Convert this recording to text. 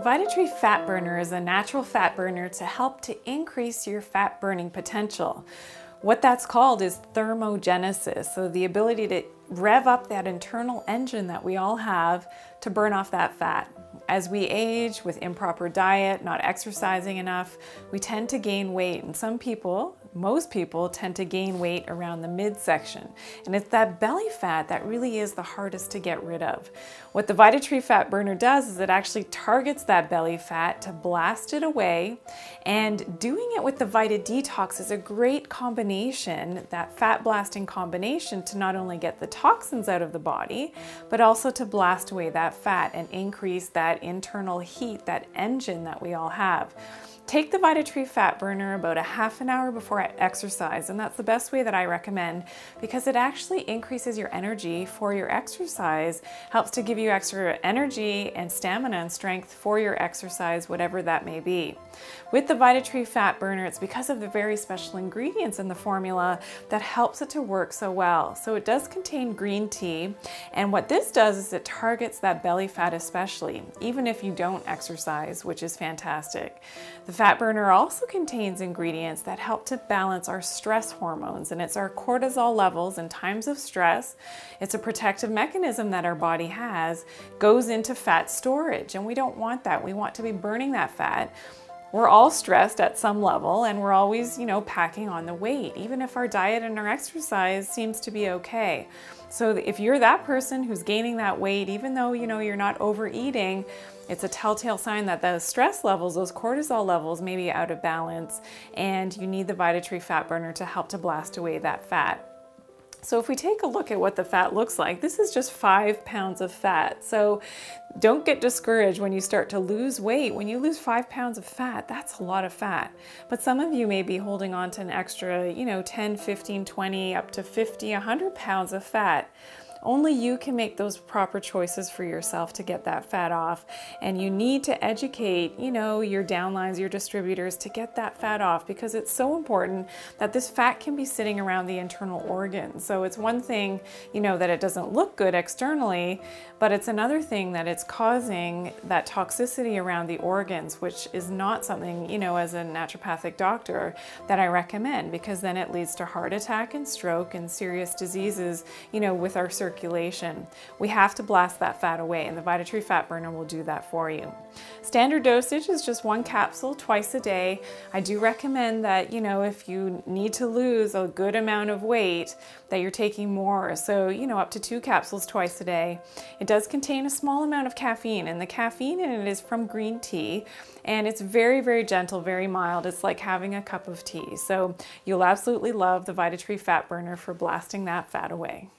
The VitaTree Fat Burner is a natural fat burner to help to increase your fat burning potential. What that's called is thermogenesis, so the ability to rev up that internal engine that we all have to burn off that fat. As we age with improper diet, not exercising enough, we tend to gain weight, and most people tend to gain weight around the midsection. And it's that belly fat that really is the hardest to get rid of. What the VitaTree Fat Burner does is it actually targets that belly fat to blast it away, and doing it with the Vita Detox is a great combination, that fat blasting combination, to not only get the toxins out of the body, but also to blast away that fat and increase that internal heat, that engine that we all have. Take the VitaTree Fat Burner about a half an hour before exercise, and that's the best way that I recommend, because it actually increases your energy for your exercise, helps to give you extra energy and stamina and strength for your exercise, whatever that may be. With the VitaTree Fat Burner, it's because of the very special ingredients in the formula that helps it to work so well. So it does contain green tea, and what this does is it targets that belly fat especially, even if you don't exercise, which is fantastic. The Fat Burner also contains ingredients that help to balance our stress hormones, and it's our cortisol levels in times of stress. It's a protective mechanism that our body has, goes into fat storage, and we don't want that. We want to be burning that fat. We're all stressed at some level, and we're always, packing on the weight, even if our diet and our exercise seems to be okay. So if you're that person who's gaining that weight, even though, you're not overeating, it's a telltale sign that those stress levels, those cortisol levels may be out of balance, and you need the VitaTree Fat Burner to help to blast away that fat. So if we take a look at what the fat looks like, this is just 5 pounds of fat. So don't get discouraged when you start to lose weight. When you lose 5 pounds of fat, that's a lot of fat. But some of you may be holding on to an extra, 10, 15, 20, up to 50, 100 pounds of fat. Only you can make those proper choices for yourself to get that fat off. And you need to educate, your downlines, your distributors, to get that fat off, because it's so important that this fat can be sitting around the internal organs. So it's one thing, that it doesn't look good externally, but it's another thing that it's causing that toxicity around the organs, which is not something, as a naturopathic doctor, that I recommend, because then it leads to heart attack and stroke and serious diseases, with our circulation. We have to blast that fat away, and the VitaTree Fat Burner will do that for you. Standard dosage is just 1 capsule twice a day. I do recommend that, if you need to lose a good amount of weight, that you're taking more. So, up to 2 capsules twice a day. It does contain a small amount of caffeine, and the caffeine in it is from green tea, and it's very, very gentle, very mild. It's like having a cup of tea. So you'll absolutely love the VitaTree Fat Burner for blasting that fat away.